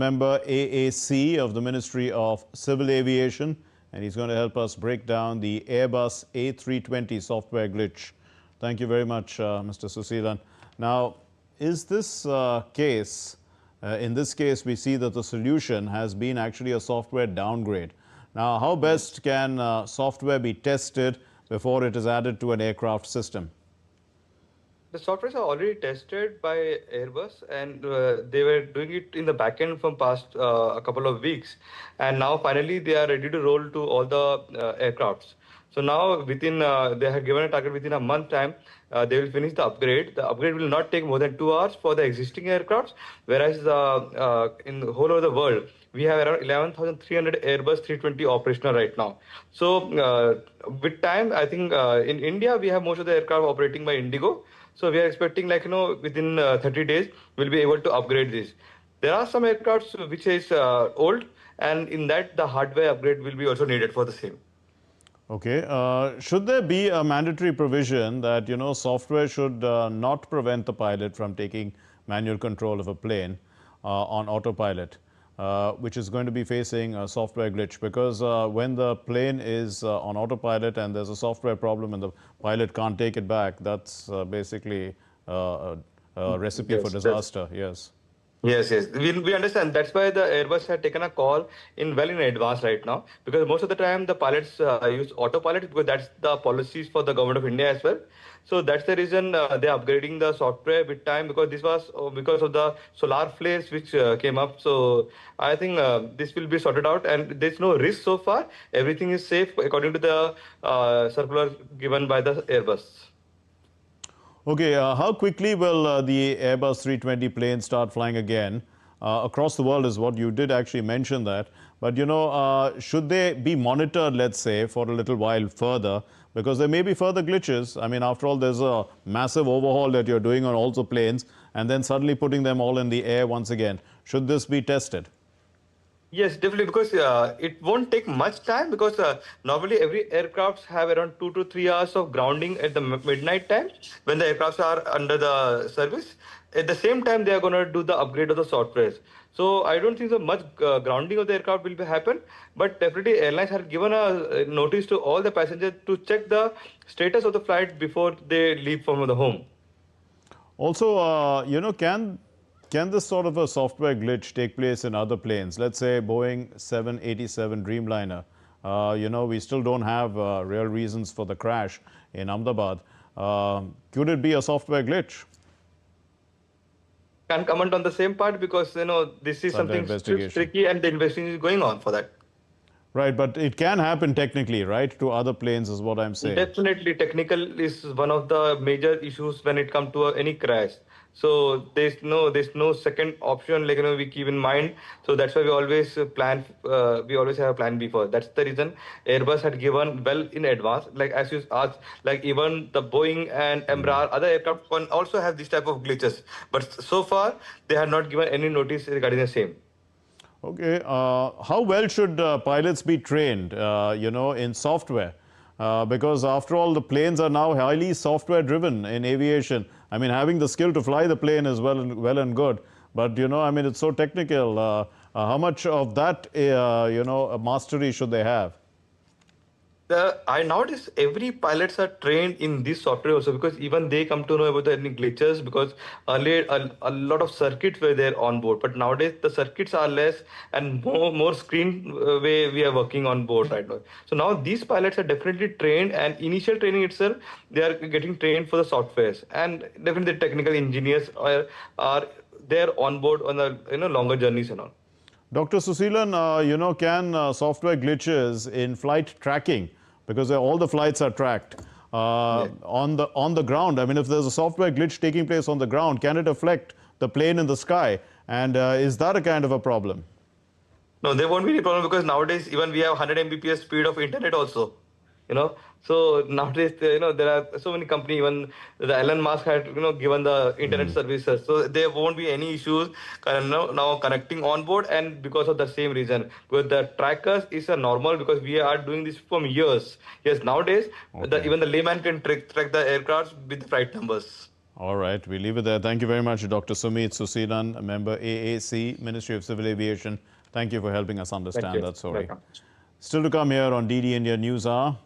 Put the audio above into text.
Member AAC of the Ministry of Civil Aviation, and he's going to help us break down the Airbus A320 software glitch. Thank you very much, Mr. Suseelan. Now, is this in this case, we see that the solution has been actually a software downgrade. Now, how best can software be tested before it is added to an aircraft system? The softwares are already tested by Airbus, and they were doing it in the backend from past a couple of weeks, and now finally they are ready to roll to all the aircrafts. So now within they have given a target within a month time, they will finish the upgrade. The upgrade will not take more than 2 hours for the existing aircrafts, whereas in the whole of the world we have around 11,300 Airbus 320 operational right now. So with time, I think in India we have most of the aircraft operating by Indigo. So we are expecting, like, within 30 days, we'll be able to upgrade this. There are some aircrafts which is old, and in that the hardware upgrade will be also needed for the same. Okay. Should there be a mandatory provision that, software should not prevent the pilot from taking manual control of a plane on autopilot, which is going to be facing a software glitch? Because when the plane is on autopilot and there's a software problem and the pilot can't take it back, that's basically a recipe for disaster. Yes. Yes. We understand. That's why the Airbus had taken a call in advance right now, because most of the time the pilots use autopilot, because that's the policies for the government of India as well. So that's the reason they're upgrading the software with time, because this was because of the solar flares which came up. So I think this will be sorted out, and there's no risk so far. Everything is safe according to the circular given by the Airbus. Okay, how quickly will the Airbus 320 plane start flying again? Across the world is what you did actually mention that. But, should they be monitored, let's say, for a little while further? Because there may be further glitches. I mean, after all, there's a massive overhaul that you're doing on all the planes and then suddenly putting them all in the air once again. Should this be tested? Yes, definitely, because it won't take much time, because normally every aircraft have around 2 to 3 hours of grounding at the midnight time when the aircrafts are under the service. At the same time, they are going to do the upgrade of the softwares. So I don't think so much grounding of the aircraft will happen, but definitely airlines have given a notice to all the passengers to check the status of the flight before they leave from the home. Also, can this sort of a software glitch take place in other planes? Let's say Boeing 787 Dreamliner. We still don't have real reasons for the crash in Ahmedabad. Could it be a software glitch? Can't comment on the same part, because this is something tricky and the investigation is going on for that. Right, but it can happen technically, right, to other planes is what I'm saying. Definitely, technical is one of the major issues when it comes to any crash. So there's no second option, like, we keep in mind. So that's why we always plan. We always have a plan B for. That's the reason Airbus had given well in advance. Like as you asked, like even the Boeing and Embraer, other aircraft can also have this type of glitches. But so far they have not given any notice regarding the same. Okay, how well should pilots be trained, in software? Because after all, the planes are now highly software driven in aviation. I mean, having the skill to fly the plane is well and good. But, I mean, it's so technical. How much of that, mastery should they have? Nowadays, every pilots are trained in this software also, because even they come to know about any glitches, because earlier a lot of circuits were there on board, but nowadays the circuits are less and more screen way we are working on board right now. So now these pilots are definitely trained, and initial training itself, they are getting trained for the softwares, and definitely the technical engineers are there on board on the longer journeys and all. Dr. Suseelan, can software glitches in flight tracking, because all the flights are tracked on the ground. I mean, if there's a software glitch taking place on the ground, can it affect the plane in the sky? And is that a kind of a problem? No, there won't be any problem, because nowadays even we have 100 Mbps speed of internet also. So nowadays, there are so many companies, even the Elon Musk had, given the internet services. So there won't be any issues now connecting on board, and because of the same reason, because the trackers is a normal, because we are doing this from years. Yes, nowadays, even the layman can track the aircraft with the flight numbers. All right, we leave it there. Thank you very much, Dr. Sumeet Suseelan, a member AAC, Ministry of Civil Aviation. Thank you for helping us Thank understand you. that story. Welcome. Still to come here on DD India News Hour.